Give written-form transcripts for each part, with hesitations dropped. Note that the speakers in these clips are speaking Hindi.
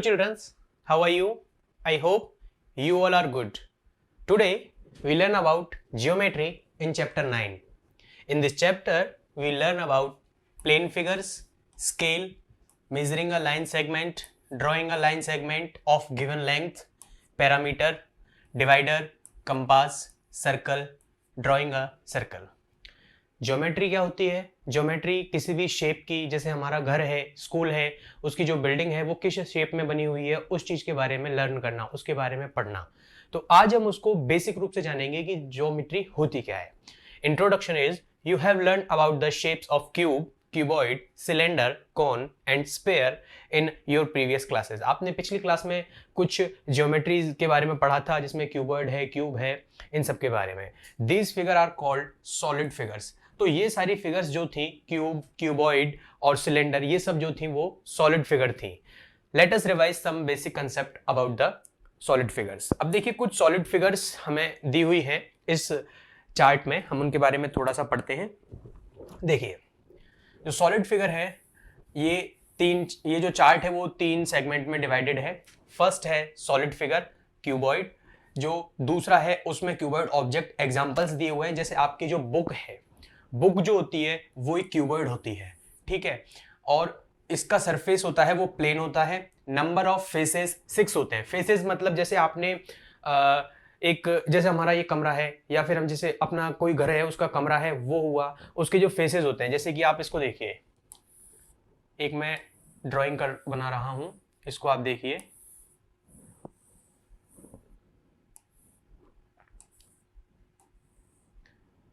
children, how are you? I hope you all are good. Today we learn about geometry in chapter 9. In this chapter we learn about plane figures, scale, measuring a line segment, drawing a line segment of given length, parameter, divider, compass, circle, drawing a circle. Geometry क्या होती है? ज्योमेट्री किसी भी शेप की, जैसे हमारा घर है, स्कूल है, उसकी जो बिल्डिंग है वो किस शेप में बनी हुई है, उस चीज के बारे में लर्न करना, उसके बारे में पढ़ना। तो आज हम उसको बेसिक रूप से जानेंगे कि ज्योमेट्री होती क्या है। Introduction is you have learn about the shapes of cube, cuboid, cylinder, cone and sphere in your previous classes. आपने पिछली क्लास में कुछ ज्योमेट्री के बारे में पढ़ा था, जिसमें क्यूबॉइड है, क्यूब है, इन सब के बारे में। These figure are called solid figures. तो ये सारी फिगर्स जो थी, क्यूब, क्यूबॉइड और सिलेंडर, ये सब जो थी वो सॉलिड फिगर थी। Let us revise some basic concept about the solid figures. अब देखिए कुछ सॉलिड फिगर्स हमें दी हुई हैं इस चार्ट में, हम उनके बारे में थोड़ा सा पढ़ते हैं। देखिए जो सॉलिड फिगर है ये जो चार्ट है वो 3 सेगमेंट में डिवाइडेड है। फर्स्ट है सॉलिड फिगर क्यूबॉइड, जो दूसरा है उसमें क्यूबॉइड ऑब्जेक्ट एग्जांपल्स दिए हुए हैं। जैसे आपकी जो बुक है, बुक जो होती है वो एक क्यूबॉइड होती है, ठीक है, और इसका सरफेस होता है वो प्लेन होता है। नंबर ऑफ फेसेस 6 होते हैं। फेसेस मतलब जैसे आपने जैसे हमारा ये कमरा है, या फिर हम जैसे अपना कोई घर है उसका कमरा है, वो हुआ, उसके जो फेसेस होते हैं। जैसे कि आप इसको देखिए, एक मैं ड्राइंग बना रहा हूं, इसको आप देखिए,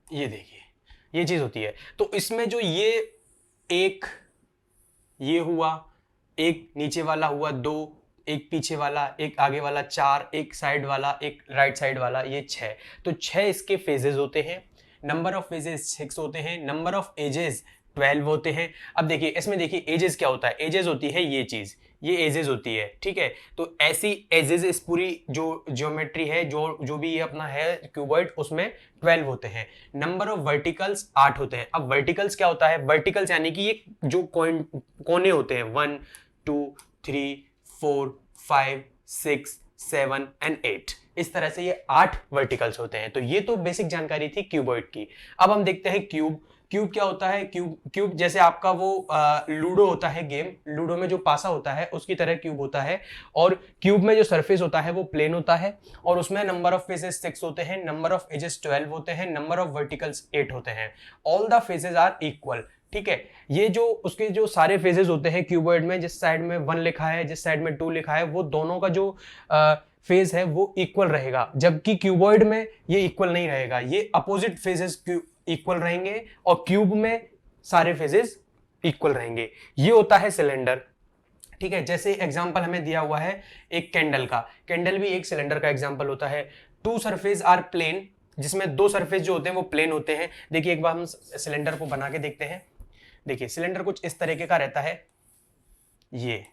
ये देखिए, ये चीज होती है। तो इसमें जो ये हुआ, एक नीचे वाला हुआ 2, एक पीछे वाला, एक आगे वाला 4, एक साइड वाला, एक राइट साइड वाला, ये 6। तो 6 इसके फेजेस होते हैं। नंबर ऑफ फेजेस 6 होते हैं। नंबर ऑफ एजेस 12 होते हैं। अब देखिए इसमें देखिए एजेस क्या होता है। एजेस होती है ये चीज, ये एजेस होती है, ठीक है। तो ऐसी एजेस इस पूरी जो ज्योमेट्री है, जो भी ये अपना है क्यूबॉइड, उसमें 12 होते हैं। नंबर ऑफ वर्टिकल्स 8 होते हैं। अब वर्टिकल्स क्या होता है? वर्टिकल्स यानी कि ये जो कोने होते हैं, 1 2 3 4 5 6 7 एंड 8, इस तरह से ये 8 वर्टिकल्स होते हैं। तो ये तो बेसिक जानकारी थी क्यूबॉइड की। अब हम देखते हैं क्यूब। क्यूब क्या होता है? क्यूब जैसे आपका वो लूडो होता है गेम, लूडो में जो पासा होता है उसकी तरह क्यूब होता है। और क्यूब में जो सरफेस होता है वो प्लेन होता है, और उसमें नंबर ऑफ फेसेस 6 होते हैं, नंबर ऑफ एजेस 12 होते हैं, नंबर ऑफ वर्टिकल्स 8 होते हैं। All the faces are equal, ठीक है। ये जो उसके जो सारे फेजेस होते हैं क्यूबॉइड में, जिस साइड में 1 लिखा है, जिस साइड में 2 लिखा है, वो दोनों का जो फेज है वो इक्वल रहेगा। जबकि क्यूबॉइड में ये इक्वल नहीं रहेगा, ये अपोजिट फेजेस इक्वल रहेंगे, और क्यूब में सारे फेजेस इक्वल रहेंगे। ये होता है सिलेंडर, ठीक है। जैसे एग्जांपल हमें दिया हुआ है एक कैंडल का, कैंडल भी एक सिलेंडर का एग्जांपल होता है। 2 सरफेस आर प्लेन, जिसमें 2 सरफेस जो होते हैं वो प्लेन होते हैं। देखिए एक बार हम सिलेंडर को बना के देखते हैं। देखिए सिलेंडर कुछ इस तरीके का रहता है, ये,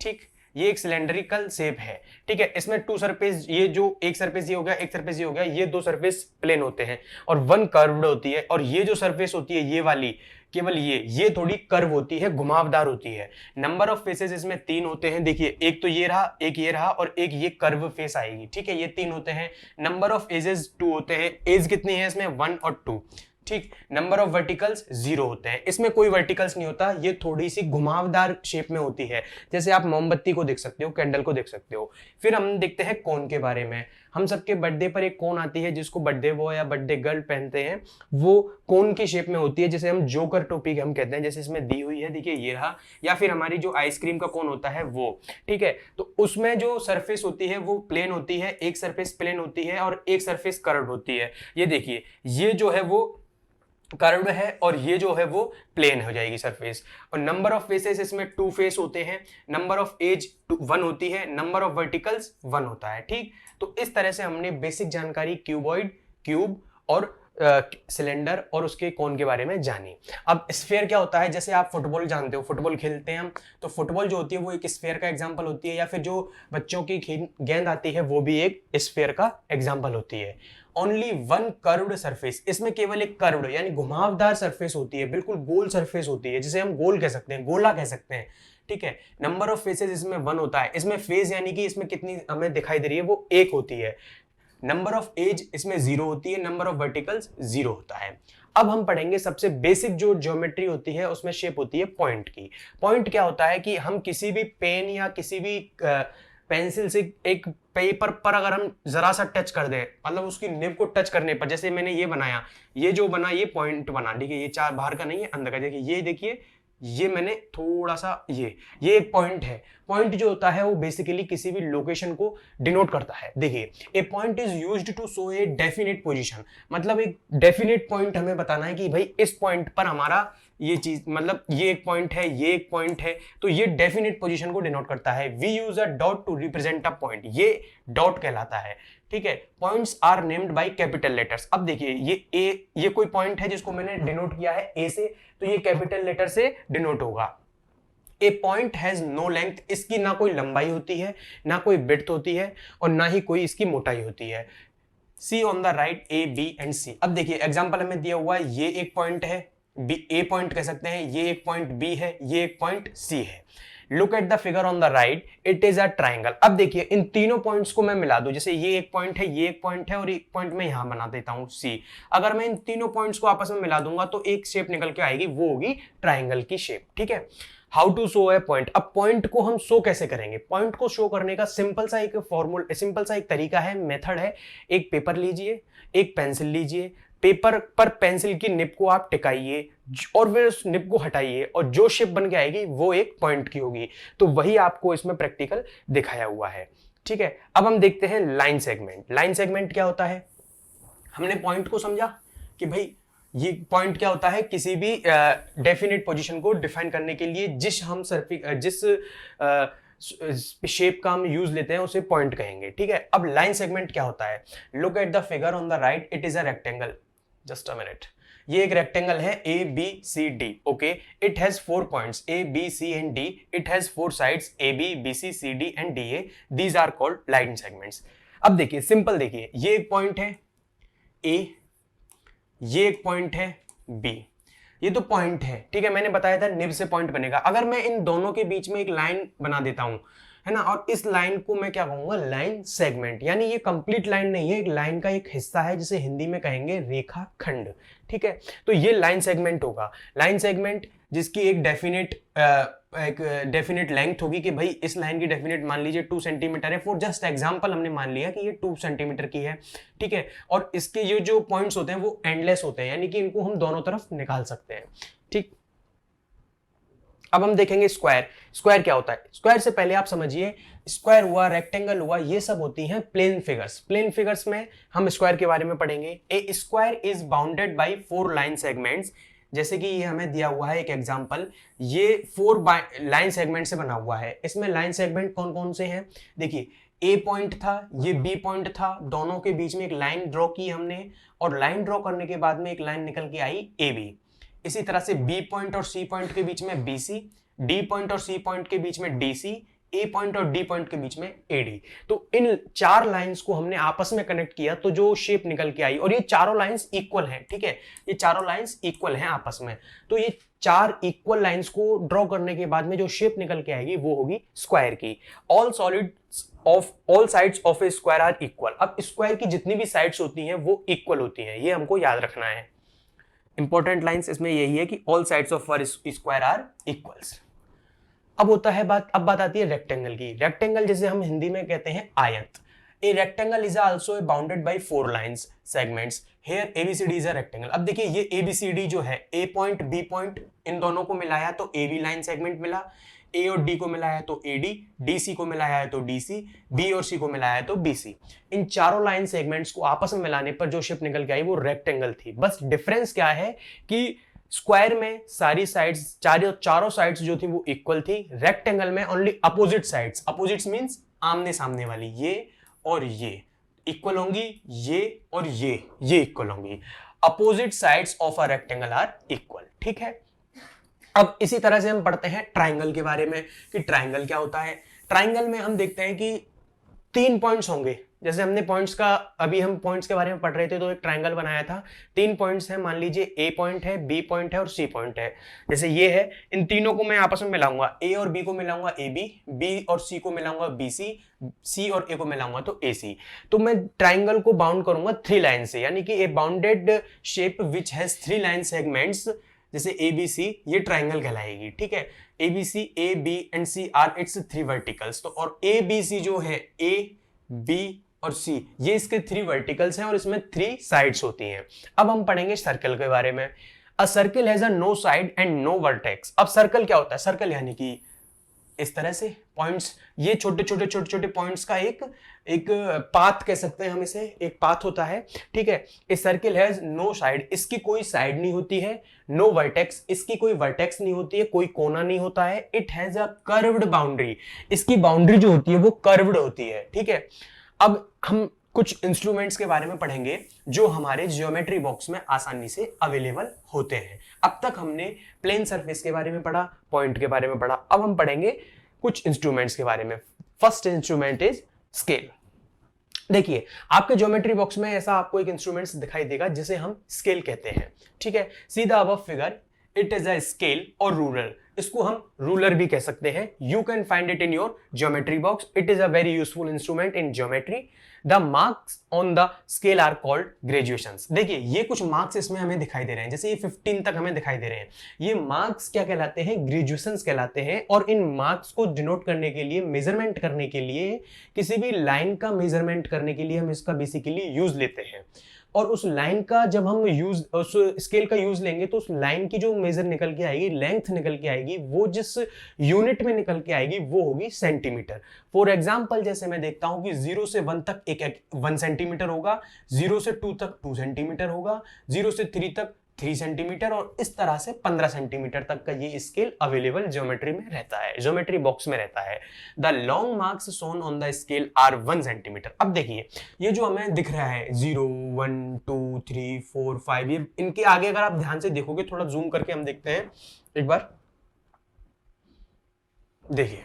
ठीक, ये एक सिलेंड्रिकल शेप है, ठीक है। इसमें 2 सरफेस, ये जो एक सरफेस ये हो गया, एक सरफेस ये हो गया, ये 2 सरफेस प्लेन होते हैं, और 1 कर्व्ड होती है। और ये जो सरफेस होती है ये वाली, केवल ये थोड़ी कर्व होती है, घुमावदार होती है। नंबर ऑफ फेसेस इसमें 3 होते हैं। देखिए एक तो ये रहा, एक ये रहा, और एक ये कर्व फेस आएगी, ठीक है। ये 3 होते हैं। नंबर ऑफ एजेस 2 होते हैं। एज कितनी है इसमें? 1 और 2, ठीक। नंबर ऑफ वर्टिकल्स 0 होते हैं। इसमें कोई वर्टिकल्स नहीं होता, ये थोड़ी सी घुमावदार शेप में होती है। जैसे आप मोमबत्ती को देख सकते हो, कैंडल को देख सकते हो। फिर हम देखते हैं कोन के बारे में। हम सबके बर्थडे पर एक कोन आती है, जिसको बर्थडे बॉय या बर्थडे गर्ल पहनते हैं, वो कोन की शेप में होती है, जिसे हम जोकर टोपी हम कहते हैं, जैसे इसमें दी हुई है, देखिए ये रहा। या फिर हमारी जो आइसक्रीम का कोन होता है वो, ठीक है। तो उसमें जो सरफेस होती है वो प्लेन होती है, एक सरफेस प्लेन होती है और एक सरफेस कर्व्ड होती है। ये देखिए ये जो है वो कर्व्ड है, और ये जो है वो प्लेन हो जाएगी सरफेस। और नंबर ऑफ फेसेस इसमें 2 फेस होते हैं। नंबर ऑफ एज 1 होती है। नंबर ऑफ वर्टिकल्स 1 होता है, ठीक। तो इस तरह से हमने बेसिक जानकारी क्यूबॉइड, क्यूब और सिलेंडर और उसके कोन के बारे में जानी। अब स्फीयर क्या होता है? जैसे आप फुटबॉल जानते हो, फुटबॉल खेलते हैं हम, तो फुटबॉल जो होती है वो एक स्फीयर का एग्जांपल होती है, या फिर जो बच्चों की गेंद आती है वो भी एक स्फीयर का एग्जांपल होती है। ओनली 1 कर्व्ड सरफेस, इसमें केवल एक कर्व्ड यानी घुमावदार सरफेस होती है, बिल्कुल गोल सरफेस होती है, जिसे हम गोल कह सकते हैं, गोला कह सकते हैं, ठीक है। नंबर ऑफ फेसेस इसमें 1 होता है। इसमें फेज यानी कि इसमें कितनी हमें दिखाई दे रही है वो 1 होती है। नंबर ऑफ एज इसमें 0 होती है, नंबर ऑफ वर्टिकल्स 0 होता है। अब हम पढ़ेंगे सबसे बेसिक जो ज्योमेट्री होती है, उसमें शेप होती है पॉइंट की। पॉइंट क्या होता है कि हम किसी भी पेन या किसी भी पेंसिल से एक पेपर पर अगर हम जरा सा टच कर दें, मतलब उसकी निब को टच करने पर, जैसे मैंने ये बनाया, ये जो बना ये पॉइंट बना, ठीक है, ये चार बाहर का नहीं है अंदर का, देखिए ये देखिए, ये मैंने थोड़ा सा ये एक पॉइंट है। पॉइंट जो होता है वो बेसिकली किसी भी लोकेशन को डिनोट करता है। देखिए, a point is used to show a definite position, मतलब एक डेफिनेट पॉइंट हमें बताना है कि भाई इस पॉइंट पर हमारा ये चीज, मतलब ये एक पॉइंट है, ये एक पॉइंट है, तो ये डेफिनेट पोजीशन को डिनोट करता है। We use a dot to represent a point, ये डॉट कहलाता है, ठीक है। Points are named by capital letters. अब देखिए ये कोई पॉइंट है जिसको मैंने डिनोट किया है ए से, तो ये कैपिटल लेटर से डिनोट होगा। ए पॉइंट हैज नो लेंथ, इसकी ना कोई लंबाई होती है, ना कोई विड्थ होती है, और ना ही कोई इसकी मोटाई होती है। See on the right A B and C. अब देखिए एग्जांपल हमें दिया हुआ है, ये एक पॉइंट है, बी ए पॉइंट कह सकते हैं, ये एक पॉइंट बी है, ये एक पॉइंट सी है। Look at the figure on the right, it is a triangle. अब देखिए इन तीनों पॉइंट्स को मैं मिला दूं, जैसे ये एक पॉइंट है, ये एक पॉइंट है, और एक पॉइंट मैं यहां बना देता हूं सी। अगर मैं इन तीनों पॉइंट्स को आपस में मिला दूंगा तो एक शेप निकल के आएगी, वो होगी ट्राइंगल की शेप, ठीक है। How to show a point. अब पॉइंट को हम शो कैसे करेंगे? पॉइंट को शो करने का सिंपल सा एक तरीका है, मेथड है। एक पेपर लीजिए, एक पेंसिल लीजिए, पेपर पर पेंसिल की निब को आप टिकाइए और फिर उस निब को हटाइए, और जो शेप बन के आएगी वो एक पॉइंट की होगी। तो वही आपको इसमें प्रैक्टिकल दिखाया हुआ है, ठीक है। अब हम देखते हैं लाइन सेगमेंट। लाइन सेगमेंट क्या होता है? हमने पॉइंट को समझा कि भाई ये पॉइंट क्या होता है, किसी भी डेफिनेट पोजीशन को डिफाइन करने के लिए जिस शेप का हम यूज लेते हैं उसे पॉइंट कहेंगे, ठीक है। अब लाइन सेगमेंट क्या होता है? Look at the figure on the right, it is a rectangle. Just a minute, ये एक रेक्टेंगल है A B C D, okay. It has 4 points A B C and D. It has 4 sides A B B C C D and D A. These are called line segments. अब देखिए सिंपल, देखिए ये एक पॉइंट है ए, ये एक पॉइंट है बी, ये तो पॉइंट है, ठीक है। मैंने बताया था निब से पॉइंट बनेगा। अगर मैं इन दोनों के बीच में एक लाइन बना देता हूं, है ना, और इस लाइन को मैं क्या कहूंगा? Line segment. यानी ये कंप्लीट लाइन नहीं है, एक लाइन का एक हिस्सा है, जिसे हिंदी में कहेंगे रेखा खंड, ठीक है। तो ये लाइन सेगमेंट होगा। लाइन सेगमेंट जिसकी एक डेफिनेट लेंथ होगी कि भाई इस लाइन की डेफिनेट मान लीजिए 2 सेंटीमीटर है। फॉर जस्ट एग्जांपल हमने मान लिया कि ये 2 सेंटीमीटर की है, ठीक है। और इसके ये जो पॉइंट्स होते हैं वो एंडलेस होते हैं, यानी कि इनको हम दोनों तरफ निकाल सकते हैं, ठीक। अब हम देखेंगे स्क्वायर। स्क्वायर क्या होता है? स्क्वायर से पहले आप समझिए, स्क्वायर हुआ, रेक्टेंगल हुआ, ये सब होती हैं प्लेन फिगर्स। प्लेन फिगर्स में हम स्क्वायर के बारे में पढ़ेंगे। A square is bounded by 4 line segments. जैसे कि ये हमें दिया हुआ है एक एग्जांपल, ये 4 लाइन सेगमेंट से बना हुआ है। इसमें लाइन सेगमेंट कौन कौन से हैं? देखिए, ए पॉइंट था, ये बी पॉइंट था, दोनों के बीच में एक लाइन ड्रॉ की हमने, और लाइन ड्रॉ करने के बाद में एक लाइन निकल के आई ए बी। इसी तरह से बी पॉइंट और सी पॉइंट के बीच में बी सी, डी पॉइंट और सी पॉइंट के बीच में डी सी, ए पॉइंट और डी पॉइंट के बीच में एडी। तो इन 4 लाइंस को हमने आपस में कनेक्ट किया तो जो शेप निकल के आई, और ये चारों लाइंस इक्वल हैं, ठीक है, ये चारों लाइंस इक्वल हैं आपस में। तो ये 4 इक्वल लाइंस को ड्रॉ करने के बाद में जो शेप निकल के आएगी वो होगी स्क्वायर की। All sides of a square are equal. अब स्क्वायर की जितनी भी साइड्स होती हैं वो इक्वल होती हैं, ये हमको याद रखना है। इंपॉर्टेंट लाइंस इसमें यही है कि all sides of square are equals. अब होता है बात, अब बात आती है रेक्टेंगल की। रेक्टेंगल जैसे हम हिंदी में कहते हैं आयत। A rectangle is also bounded by 4 lines segments. Here ABCD is a rectangle. अब देखिए ये एबीसीडी जो है, ए पॉइंट बी पॉइंट, इन दोनों को मिलाया तो ए बी लाइन सेगमेंट मिला, ए और डी को मिलाया तो एडी, डीसी को मिलाया है तो डीसी, बी और सी को मिलाया है तो बीसी। इन चारों लाइन सेगमेंट्स को आपस में मिलाने पर जो शेप निकल के आई वो रेक्टेंगल थी। बस डिफरेंस क्या है कि स्क्वायर में सारी साइड्स, चारों साइड्स जो थी वो इक्वल थी। रेक्टेंगल में only opposite sides, opposites means आमने सामने वाली, ये और ये इक्वल होंगी, ये और ये इक्वल होंगी। Opposite sides of a rectangle are equal, ठीक है। अब इसी तरह से हम पढ़ते हैं ट्राइंगल के बारे में कि ट्राइंगल क्या होता है। ट्राइंगल में हम देखते हैं कि 3 पॉइंट्स होंगे। जैसे हमने पॉइंट्स का, अभी हम पॉइंट्स के बारे में पढ़ रहे थे तो एक ट्रायंगल बनाया था, 3 पॉइंट्स हैं, मान लीजिए ए पॉइंट है, बी पॉइंट है और सी पॉइंट है। जैसे ये है, इन तीनों को मैं आपस में मिलाऊंगा, ए और बी को मिलाऊंगा ए बी, बी और सी को मिलाऊंगा बी सी, सी और ए को मिलाऊंगा तो ए सी। तो मैं ट्राइंगल को बाउंड करूंगा 3 लाइन से, यानी कि a bounded shape which has 3 line segments, जैसे ए बी सी, ये ट्राइंगल कहलाएगी। ठीक है, A B C, A B and C are its 3 verticals. तो और ए बी सी जो है, ए बी और सी, ये इसके 3 वर्टिकल्स हैं और इसमें 3 साइड्स होती हैं। अब हम पढ़ेंगे सर्कल के बारे में। A circle has a no side and no vertex. अब सर्कल क्या होता है? सर्कल यानी कि इस तरह से पॉइंट्स, ये छोटे छोटे पॉइंट्स का एक पाथ कह सकते हैं हम इसे, एक पाथ होता है। ठीक है, इस सर्किल हैज नो साइड, इसकी कोई साइड नहीं होती है, नो वर्टेक्स, इसकी कोई वर्टेक्स नहीं होती है, कोई कोना नहीं होता है। It has a curved boundary, इसकी बाउंड्री जो होती है वो कर्व्ड होती है। ठीक है, अब हम कुछ इंस्ट्रूमेंट्स के बारे में पढ़ेंगे जो हमारे ज्योमेट्री बॉक्स में आसानी से अवेलेबल होते हैं। अब तक हमने प्लेन सरफेस के बारे में पढ़ा, पॉइंट के बारे में पढ़ा, अब हम पढ़ेंगे कुछ इंस्ट्रूमेंट्स के बारे में। First instrument is scale. देखिए, आपके ज्योमेट्री बॉक्स में ऐसा आपको एक इंस्ट्रूमेंट्स दिखाई देगा जिसे हम स्केल कहते हैं। ठीक है, सीधा above figure, it is a scale और रूलर, इसको हम रूलर भी कह सकते हैं। You can find it in your geometry box. It is a very useful instrument in geometry. The marks on the scale are called graduations. देखिए, ये कुछ मार्क्स इसमें हमें दिखाई दे रहे हैं, जैसे ये 15 तक हमें दिखाई दे रहे हैं, ये मार्क्स क्या कहलाते हैं? ग्रेजुएशंस कहलाते हैं। और इन मार्क्स को डिनोट करने के लिए, मेजरमेंट करने के लिए, किसी भी लाइन का मेजरमेंट करने के लिए हम इसका बेसिकली यूज लेते हैं। और उस लाइन का जब हम यूज, उस स्केल का यूज लेंगे तो उस लाइन की जो मेजर निकल के आएगी, लेंथ निकल के आएगी, वो जिस यूनिट में निकल के आएगी वो होगी सेंटीमीटर। फॉर एग्जांपल, जैसे मैं देखता हूं कि 0 से 1 तक 1 सेंटीमीटर होगा, 0 से 2 तक 2 सेंटीमीटर होगा, 0 से 3 तक 3 सेंटीमीटर, और इस तरह से 15 सेंटीमीटर तक का ये स्केल अवेलेबल ज्योमेट्री में रहता है, ज्योमेट्री बॉक्स में रहता है। The long marks shown on the scale are 1 centimetre. अब देखिए, ये जो हमें दिख रहा है 0 1 2 3 4 5, ये इनके आगे अगर आप ध्यान से देखोगे, थोड़ा जूम करके हम देखते हैं एक बार। देखिए,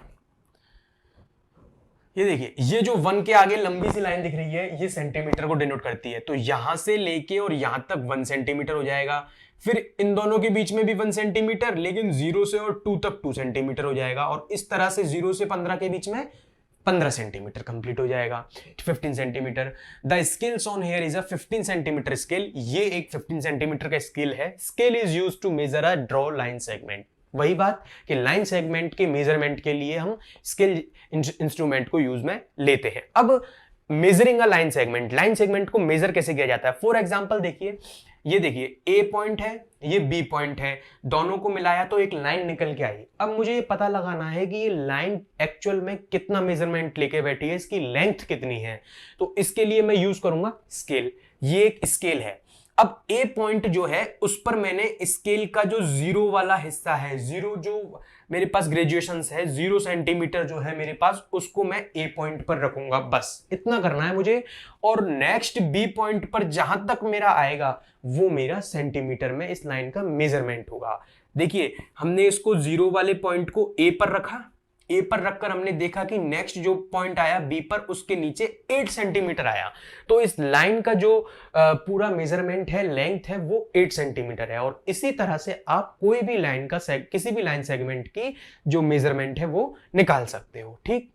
ये देखिए, ये जो 1 के आगे लंबी सी लाइन दिख रही है, ये सेंटीमीटर को डिनोट करती है। तो यहां से लेके और यहां तक 1 सेंटीमीटर हो जाएगा। फिर इन दोनों के बीच में भी 1 सेंटीमीटर, लेकिन 0 से और 2 तक 2 सेंटीमीटर हो जाएगा। और इस तरह से 0 से 15 के बीच में 15 सेंटीमीटर कंप्लीट हो जाएगा, 15 centimetre. The scale on here is a 15 centimetre scale. ये एक 15 सेंटीमीटर का स्केल है। Scale is used to measure a draw line segment. वही बात कि लाइन सेगमेंट के मेजरमेंट के लिए हम स्केल इंस्ट्रूमेंट को यूज में लेते हैं। अब मेजरिंग अ लाइन सेगमेंट, लाइन सेगमेंट को मेजर कैसे किया जाता है? फॉर एग्जांपल देखिए, ये देखिए, ए पॉइंट है, ये बी पॉइंट है, दोनों को मिलाया तो एक लाइन निकल के आई। अब मुझे ये पता लगाना है कि ये लाइन एक्चुअल में कितना मेजरमेंट लेके बैठी है, इसकी लेंथ कितनी है। तो इसके लिए मैं यूज करूंगा स्केल। ये एक स्केल है। अब ए पॉइंट जो है, उस पर मैंने स्केल का जो 0 वाला हिस्सा है, 0 जो मेरे पास ग्रेजुएशंस है, 0 सेंटीमीटर जो है मेरे पास, उसको मैं ए पॉइंट पर रखूंगा। बस इतना करना है मुझे। और नेक्स्ट बी पॉइंट पर जहां तक मेरा आएगा वो मेरा सेंटीमीटर में इस लाइन का मेजरमेंट होगा। देखिए, हमने इसको 0 वाले पॉइंट को ए पर रखा, ए पर रखकर हमने देखा कि नेक्स्ट जो पॉइंट आया बी पर, उसके नीचे 8 सेंटीमीटर आया। तो इस लाइन का जो पूरा मेजरमेंट है, लेंथ है, वो 8 सेंटीमीटर है। और इसी तरह से आप कोई भी लाइन का किसी भी लाइन सेगमेंट की जो मेजरमेंट है वो निकाल सकते हो। ठीक,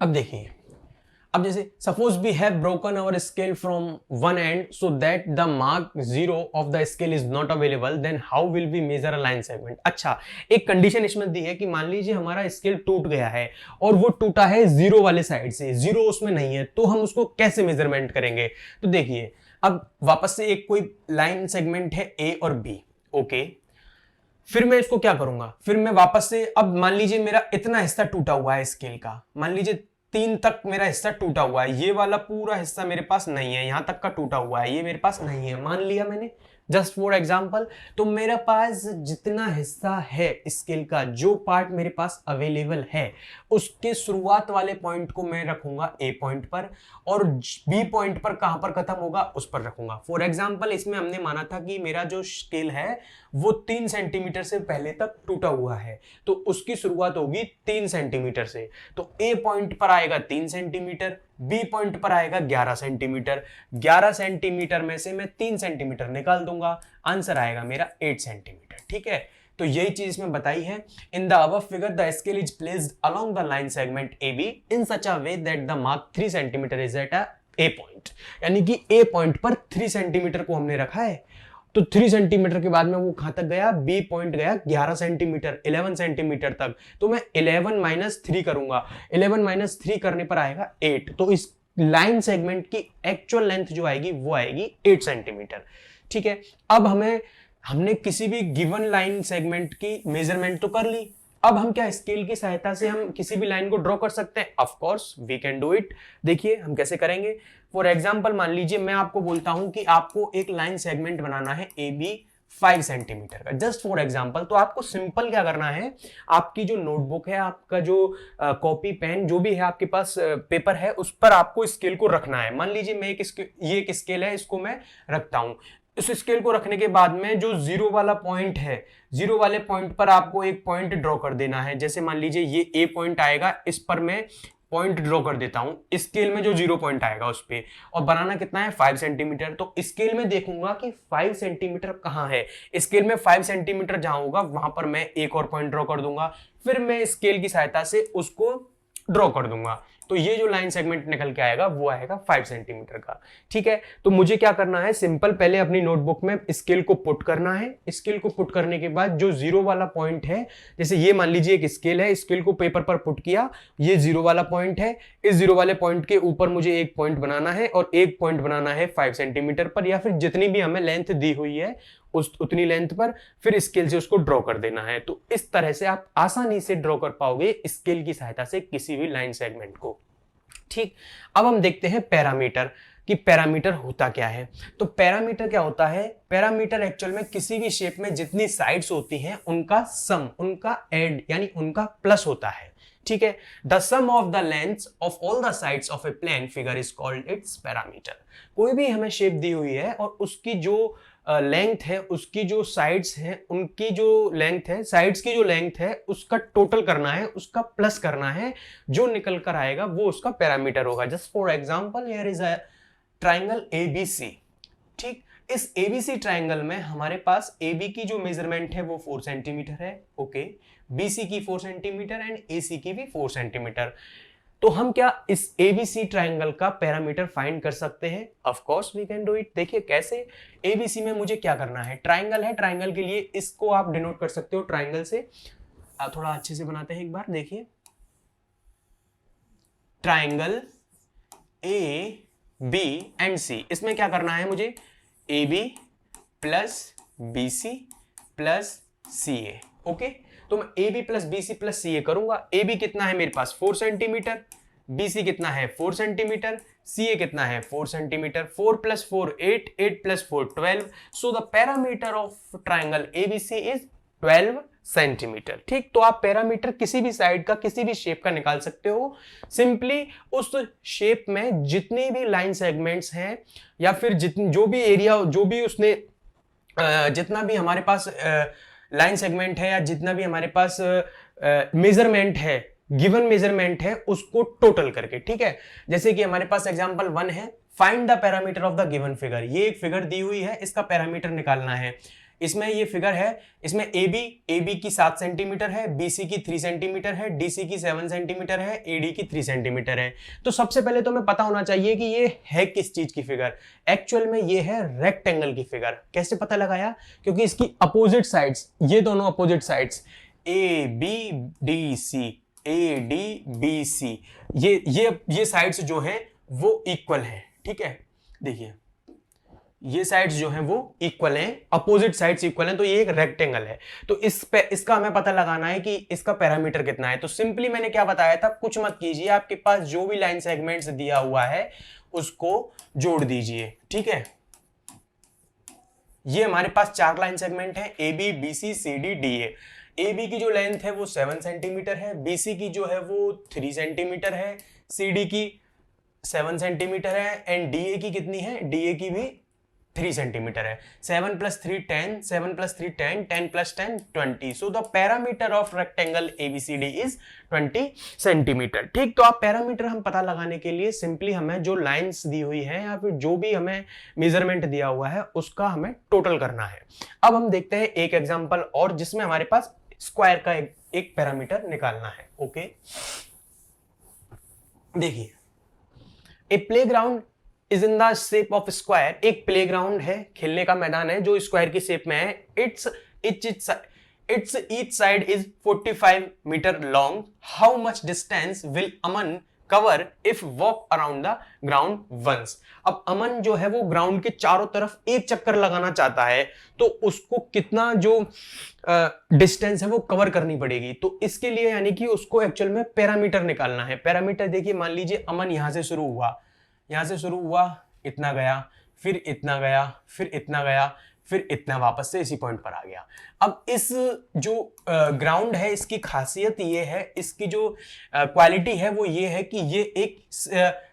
अब देखिए, अब जैसे suppose we have broken our scale from one and so that the mark 0 of the scale is not available, then how will we measure a line segment? अच्छा, एक कंडीशन इसमें दी है कि मान लीजिए हमारा स्केल टूट गया है और वो टूटा है 0 वाले साइड से, 0 उसमें नहीं है, तो हम उसको कैसे मेजरमेंट करेंगे? तो देखिए, अब वापस से एक कोई लाइन सेगमेंट है ए और बी, ओके। फिर मैं इसको क्या करूंगा? फिर मैं वापस से, अब मान लीजिए मेरा इतना हिस्सा टूटा हुआ है स्केल का, मान लीजिए 3 तक मेरा हिस्सा टूटा हुआ है, ये वाला पूरा हिस्सा मेरे पास नहीं है, यहां तक का टूटा हुआ है, ये मेरे पास नहीं है, मान लिया मैंने। जस्ट फॉर एग्जाम्पल, तो मेरे पास जितना हिस्सा है स्केल का, जो पार्ट मेरे पास अवेलेबल है, उसके शुरुआत वाले पॉइंट को मैं रखूंगा ए पॉइंट पर, और बी पॉइंट पर कहां पर खत्म होगा उस पर रखूंगा। फॉर एग्जाम्पल, इसमें हमने माना था कि मेरा जो स्केल है वो 3 सेंटीमीटर से पहले तक टूटा हुआ है, तो उसकी शुरुआत होगी 3 सेंटीमीटर से। तो ए पॉइंट पर आएगा 3 सेंटीमीटर, बी पॉइंट पर आएगा 11 सेंटीमीटर, 11 सेंटीमीटर में से मैं 3 सेंटीमीटर निकाल दूंगा, आंसर आएगा मेरा 8 सेंटीमीटर। ठीक है, तो यही चीज इसमें बताई है। In the above figure the scale is placed along the line segment A be in such a way that the mark 3 centimetre is at a A point, यानी कि ए पॉइंट पर 3 सेंटीमीटर को हमने रखा है। तो 3 सेंटीमीटर के बाद में वो कहां तक गया, बी पॉइंट गया 11 सेंटीमीटर, 11 सेंटीमीटर तक। तो मैं 11 माइनस 3 करूंगा, 11 माइनस 3 करने पर आएगा 8। तो इस लाइन सेगमेंट की एक्चुअल लेंथ जो आएगी वो आएगी 8 सेंटीमीटर। ठीक है, अब हमने किसी भी गिवन लाइन सेगमेंट की मेजरमेंट तो कर ली, अब हम क्या स्केल की सहायता से हम किसी भी लाइन को ड्रॉ कर सकते हैं? Of course we can do it. देखिए हम कैसे करेंगे। फॉर एग्जांपल, मान लीजिए मैं आपको बोलता हूं कि आपको एक लाइन सेगमेंट बनाना है ए बी 5 सेंटीमीटर का, जस्ट फॉर एग्जांपल। तो आपको सिंपल क्या करना है, आपकी जो नोटबुक है, आपका जो कॉपी पेन जो भी है आपके पास पेपर है, उस पर आपको स्केल को रखना है। मान लीजिए मैं ये एक स्केल है, इसको मैं रखता हूं। इस स्केल को रखने के बाद में जो जीरो वाला पॉइंट है, जीरो वाले पॉइंट पर आपको एक पॉइंट ड्रॉ कर देना है। जैसे मान लीजिए ये ए पॉइंट आएगा, इस पर मैं पॉइंट ड्रॉ कर देता हूं स्केल में, जो जीरो पॉइंट आएगा उस पे, और बनाना कितना है 5 सेंटीमीटर। तो स्केल में देखूंगा कि 5 सेंटीमीटर कहां है, स्केल में 5 सेंटीमीटर जहां होगा वहां पर मैं एक और पॉइंट ड्रॉ कर दूंगा, फिर मैं स्केल की सहायता से उसको ड्रॉ कर दूंगा। तो ये जो लाइन सेगमेंट निकल के आएगा वो आएगा 5 सेंटीमीटर का। ठीक है, तो मुझे क्या करना है, सिंपल पहले अपनी नोटबुक में स्केल को पुट करना है। स्केल को पुट करने के बाद जो जीरो वाला पॉइंट है, जैसे ये मान लीजिए एक स्केल है, स्केल को पेपर पर पुट किया, ये जीरो वाला पॉइंट है, इस जीरो वाले पॉइंट के ऊपर मुझे एक पॉइंट बनाना है, और एक पॉइंट बनाना है 5 सेंटीमीटर पर, या फिर जितनी भी हमें लेंथ दी हुई है उतनी लेंथ पर, फिर स्केल से उसको ड्रॉ कर देना है। तो इस तरह से आप आसानी से ड्रॉ कर पाओगे स्केल की सहायता से किसी भी लाइन सेगमेंट को। ठीक, अब हम देखते हैं पैरामीटर, कि पैरामीटर होता क्या है। तो पैरामीटर क्या होता है, पैरामीटर एक्चुअल में किसी भी शेप में जितनी साइड्स होती हैं उनका सम, उनका एड यानी उनका प्लस होता है। ठीक है, the sum of the lengths of all the sides of a plane figure is called its parameter. कोई भी हमें शेप दी हुई है और उसकी जो लेंथ है, उसकी जो साइड्स हैं, उनकी जो लेंथ है, साइड्स की जो लेंथ है, उसका टोटल करना है, उसका प्लस करना है, जो निकल कर आएगा वो उसका पैरामीटर होगा। Just for example, here is a triangle ABC. ठीक, इस एबीसी ट्राइंगल में हमारे पास एबी की जो मेजरमेंट है वो 4 सेंटीमीटर है, ओके, बीसी की 4 सेंटीमीटर एंड एसी की भी 4 सेंटीमीटर। तो हम क्या इस एबीसी ट्राइंगल का पैरामीटर फाइंड कर सकते हैं? Of course we can do it. देखिए कैसे, एबीसी में मुझे क्या करना है, ट्राइंगल है, ट्राइंगल के लिए इसको आप डिनोट कर सकते हो ट्राइंगल से। थोड़ा अच्छे से बनाते हैं एक बार, देखिए triangle A B and C, इसमें क्या करना है मुझे, A B plus B C plus C A. Okay, तो मैं A B plus B C plus C A करूंगा। ए बी कितना है मेरे पास 4 सेंटीमीटर, बी सी कितना है 4 सेंटीमीटर, सी ए कितना है 4 centimetre, 4 plus 4 8, 8 plus 4 12। So the parameter of triangle ABC is 12 centimetre. ठीक, तो आप पैरामीटर किसी भी साइड का, किसी भी शेप का निकाल सकते हो। सिंपली उस शेप में जितने भी लाइन सेगमेंट्स हैं, या फिर जो भी एरिया, जो भी उसने जितना भी हमारे पास लाइन सेगमेंट है, या जितना भी हमारे पास मेजरमेंट है, गिवन मेजरमेंट है, उसको टोटल करके। ठीक है, जैसे कि हमारे पास एग्जांपल 1 है, find the parameter of the given figure. ये एक फिगर दी हुई है, इसका पैरामीटर निकालना है। इसमें ये फिगर है, इसमें ए बी की 7 सेंटीमीटर है, बी सी की 3 सेंटीमीटर है, डी सी की 7 सेंटीमीटर है, ए डी की 3 सेंटीमीटर है। तो सबसे पहले तो हमें पता होना चाहिए कि ये है किस चीज की फिगर। एक्चुअल में ये है रेक्टेंगल की फिगर। कैसे पता लगाया? क्योंकि इसकी अपोजिट साइड्स, ये दोनों opposite sides A B D C, A D B C, ये साइड्स जो हैं वो इक्वल हैं। ठीक है, देखिए ये साइड्स जो हैं वो इक्वल हैं, अपोजिट साइड्स इक्वल हैं, तो ये एक रेक्टेंगल है। तो इसका हमें पता लगाना है कि इसका पैरामीटर कितना है। तो सिंपली मैंने क्या बताया था, कुछ मत कीजिए, आपके पास जो भी लाइन सेगमेंट्स दिया हुआ है उसको जोड़ दीजिए। ठीक है, ये हमारे पास 4 लाइन सेगमेंट है, A B B C C D D A. A B की जो लेंथ है वो 7 सेंटीमीटर है, बी सी की जो है वो 3 सेंटीमीटर है, सी डी की 7 सेंटीमीटर है, एंड डी ए की कितनी है, डी ए की भी 3 सेंटीमीटर है। 7 + 3 10, 7 + 3 10, 10 + 10 20। So the parameter of rectangle ABCD is 20 centimetre. ठीक, तो आप पैरामीटर हम पता लगाने के लिए सिंपली हमें जो लाइंस दी हुई है या फिर जो भी हमें मेजरमेंट दिया हुआ है उसका हमें टोटल करना है। अब हम देखते हैं एक एग्जांपल और जिसमें हमारे पास स्क्वायर का एक पैरामीटर निकालना है। ओके, देखिए, a playground is in the shape of square. एक प्लेग्राउंड है, खेलने का मैदान है जो स्क्वायर की शेप में है। It's each side is 45 metre long. How much distance will Aman cover if walk around the ground once. अब अमन जो है वो ग्राउंड के चारों तरफ एक चक्कर लगाना चाहता है, तो उसको कितना जो डिस्टेंस है वो कवर करनी पड़ेगी। तो इसके लिए यानी कि उसको एक्चुअल में पैरामीटर निकालना है। पैरामीटर देखिए, मान लीजिए अमन यहां से शुरू हुआ, यहां से शुरू हुआ, इतना गया, फिर इतना गया, फिर इतना गया, फिर इतना वापस से इसी पॉइंट पर आ गया। अब इस जो ग्राउंड है इसकी खासियत ये है, इसकी जो क्वालिटी है वो ये है कि ये एक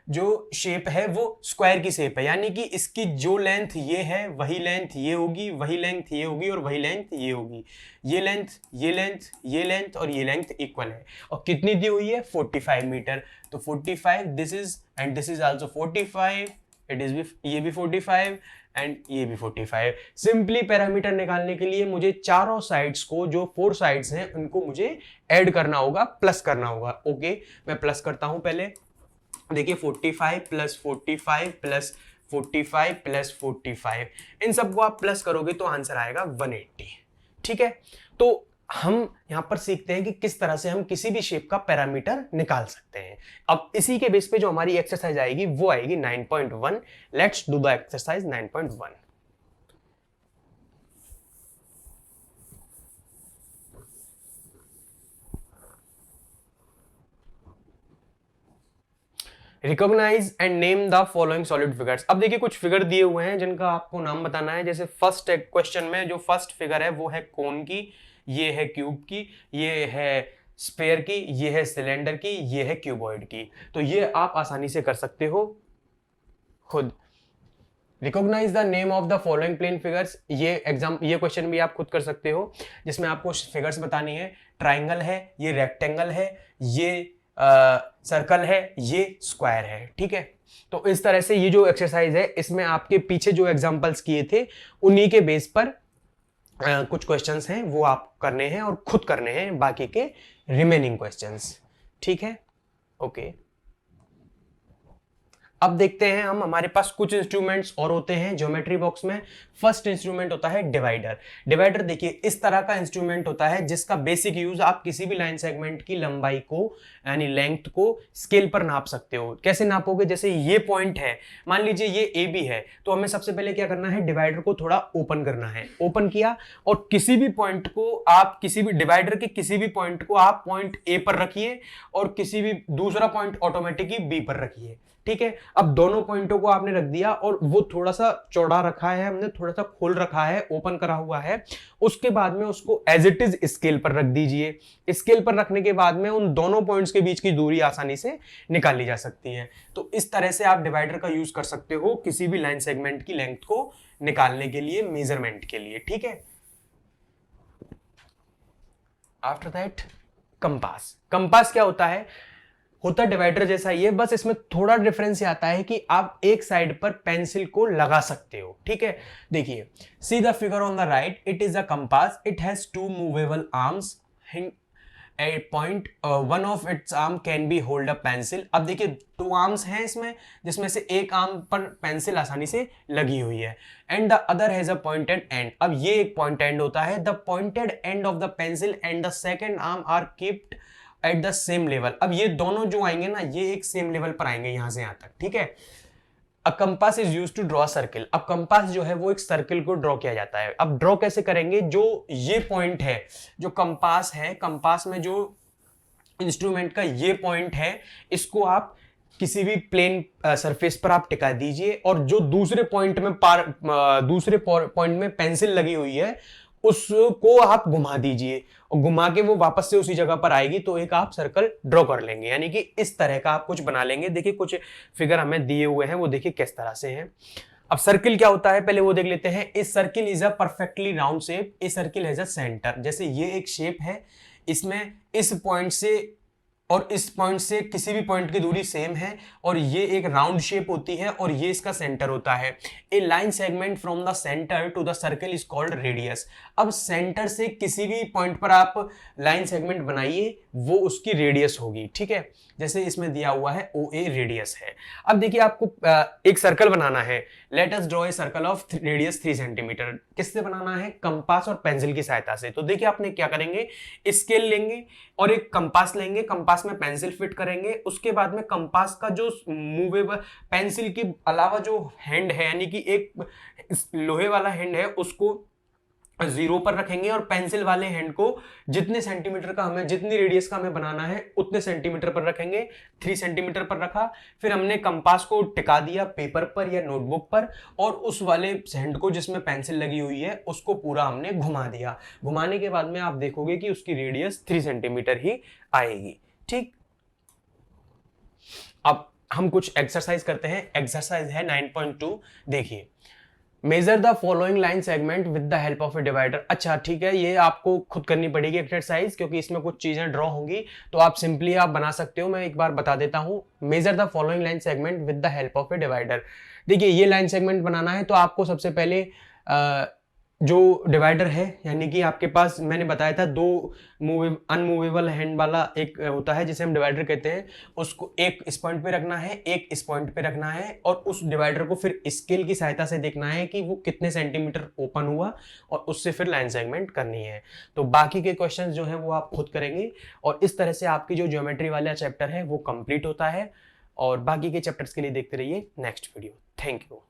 जो शेप है वो स्क्वायर की शेप है, यानी कि इसकी जो लेंथ ये है वही लेंथ ये होगी, वही लेंथ ये होगी और वही लेंथ ये होगी। ये लेंथ, ये लेंथ, ये लेंथ और ये लेंथ इक्वल है। और कितनी दी हुई है, 45 मीटर। तो 45 this is and this is also 45, it is भी, ये भी 45 एंड ये भी 45। सिंपली पैरामीटर निकालने के लिए मुझे चारों साइड्स को, जो 4 साइड्स हैं उनको मुझे ऐड करना होगा, प्लस करना होगा। ओके, मैं प्लस करता हूं पहले। देखिए 45 + 45 + 45 + 45, इन सबको आप प्लस करोगे तो आंसर आएगा 180। ठीक है, तो हम यहां पर सीखते हैं कि किस तरह से हम किसी भी शेप का पैरामीटर निकाल सकते हैं। अब इसी के बेस पे जो हमारी एक्सरसाइज आएगी वो आएगी 9.1। Let's do the exercise 9.1। Recognise and name the following solid figures. अब देखिए कुछ फिगर दिए हुए हैं जिनका आपको नाम बताना है। जैसे फर्स्ट क्वेश्चन में जो फर्स्ट फिगर है वो है कोन की, ये है क्यूब की, ये है स्फेयर की, ये है सिलेंडर की, ये है क्यूबॉइड की। तो ये आप आसानी से कर सकते हो खुद। Recognise the name of the following plane figures. ये क्वेश्चन भी आप खुद कर सकते हो जिसमें आपको फिगर्स बतानी है। ट्राइंगल है, ये रेक्टेंगल है, ये सर्कल है, ये स्क्वायर है। ठीक है, तो इस तरह से ये जो एक्सरसाइज है इसमें आपके पीछे जो एग्जांपल्स किए थे उन्हीं के बेस पर कुछ क्वेश्चंस हैं वो आप करने हैं और खुद करने हैं बाकी के रिमेनिंग क्वेश्चंस। ठीक है, ओके। अब देखते हैं हम, हमारे पास कुछ इंस्ट्रूमेंट्स और होते हैं ज्योमेट्री बॉक्स में। फर्स्ट इंस्ट्रूमेंट होता है डिवाइडर। डिवाइडर देखिए इस तरह का इंस्ट्रूमेंट होता है जिसका बेसिक यूज आप किसी भी लाइन सेगमेंट की लंबाई को यानी लेंथ को स्केल पर नाप सकते हो। कैसे नापोगे, जैसे ये पॉइंट है, मान लीजिए ये ए बी है, तो हमें सबसे पहले क्या करना है, डिवाइडर को थोड़ा ओपन करना है। ओपन किया और किसी भी पॉइंट को आप, किसी भी डिवाइडर के किसी भी पॉइंट को आप पॉइंट ए पर रखिए और किसी भी दूसरा पॉइंट ऑटोमेटिकली बी पर रखिए। ठीक है, अब दोनों पॉइंटों को आपने रख दिया और वो थोड़ा सा चौड़ा रखा है हमने, थोड़ा सा खोल रखा है, ओपन करा हुआ है। उसके बाद में उसको एज इट इज स्केल पर रख दीजिए। स्केल पर रखने के बाद में उन दोनों पॉइंट्स के बीच की दूरी आसानी से निकाली जा सकती है। तो इस तरह से आप डिवाइडर का यूज कर सकते हो किसी भी लाइन सेगमेंट की लेंथ को निकालने के लिए, मेजरमेंट के लिए। ठीक है, आफ्टर दैट कंपास। कंपास क्या होता है डिवाइडर जैसा ही है, बस इसमें थोड़ा डिफरेंस ये आता है कि आप एक साइड पर पेंसिल को लगा सकते हो। ठीक है, देखिए see the figure on the right, it is a compass, it has 2 movable arms, a point one of its arm can be hold a pencil। अब देखिए 2 आर्म्स हैं इसमें, जिसमें से एक आर्म पर पेंसिल आसानी से लगी हुई है, and the other has a pointed end. अब ये एक पॉइंट एंड होता है। The pointed end of the pencil and the second arm are keeped at the same level. अब ये दोनों जो आएंगे ना, ये एक सेम लेवल पर आएंगे यहां से यहां तक। ठीक है, a compass is used to draw circle. अब कंपास जो है वो एक सर्किल को ड्रॉ किया जाता है। अब ड्रॉ कैसे करेंगे, जो ये पॉइंट है, जो कंपास है, कंपास में जो इंस्ट्रूमेंट का ये पॉइंट है, इसको आप किसी भी प्लेन सरफेस पर आप टिका दीजिए और जो दूसरे पॉइंट में पेंसिल लगी हुई है उसको आप घुमा दीजिए और घुमा के वो वापस से उसी जगह पर आएगी, तो एक आप सर्कल ड्रॉ कर लेंगे। यानी कि इस तरह का आप कुछ बना लेंगे। देखिए कुछ फिगर हमें दिए हुए हैं, वो देखिए किस तरह से हैं। अब सर्किल क्या होता है पहले वो देख लेते हैं। इस circle is a perfectly round shape, इस सर्किल हैज अ सेंटर। जैसे ये एक शेप है, इसमें इस पॉइंट से और इस पॉइंट से किसी भी पॉइंट की दूरी सेम है और ये एक राउंड शेप होती है और ये इसका सेंटर होता है। A line segment from the centre to the circle is called radius. अब सेंटर से किसी भी पॉइंट पर आप लाइन सेगमेंट बनाइए, वो उसकी रेडियस होगी। ठीक है, जैसे इसमें दिया हुआ है OA रेडियस है। अब देखिए आपको एक सर्कल बनाना है। Let us draw a circle of radius 3 centimetre. किससे बनाना है? कंपास और पेंसिल की सहायता से। तो देखिए आपने क्या करेंगे, स्केल लेंगे और एक कंपास लेंगे, कंपास में पेंसिल फिट करेंगे। उसके बाद में कंपास का जो मूवेबल, पेंसिल के अलावा जो हैंड है यानी कि एक लोहे वाला हैंड है उसको 0 पर रखेंगे और पेंसिल वाले हैंड को जितने सेंटीमीटर का हमें, जितनी रेडियस का हमें बनाना है उतने सेंटीमीटर पर रखेंगे। 3 सेंटीमीटर पर रखा, फिर हमने कंपास को टिका दिया पेपर पर या नोटबुक पर और उस वाले हैंड को जिसमें पेंसिल लगी हुई है उसको पूरा हमने घुमा दिया। घुमाने के बाद में आप देखोगे कि उसकी रेडियस 3 सेंटीमीटर ही आएगी। ठीक, अब हम कुछ एक्सरसाइज करते हैं। एक्सरसाइज है 9.2। देखिए, measure the following line segment with the help of A divider. अच्छा ठीक है, ये आपको खुद करनी पड़ेगी एक्सरसाइज, क्योंकि इसमें कुछ चीजें ड्रॉ होंगी, तो आप सिंपली आप बना सकते हो। मैं एक बार बता देता हूं। Measure the following line segment with the help of A divider. देखिए ये लाइन सेगमेंट बनाना है तो आपको सबसे पहले जो डिवाइडर है, यानी कि आपके पास मैंने बताया था 2 अनमूवेबल हैंड वाला एक होता है जिसे हम डिवाइडर कहते हैं, उसको एक इस पॉइंट पे रखना है, एक इस पॉइंट पे रखना है और उस डिवाइडर को फिर स्केल की सहायता से देखना है कि वो कितने सेंटीमीटर ओपन हुआ और उससे फिर लाइन सेगमेंट करनी है। तो बाकी के क्वेश्चन जो है वो आप खुद करेंगे और इस तरह से आपकी जो ज्योमेट्री वाला चैप्टर है वो कंप्लीट होता है। और बाकी के चैप्टर्स के लिए देखते रहिए नेक्स्ट वीडियो। Thank you.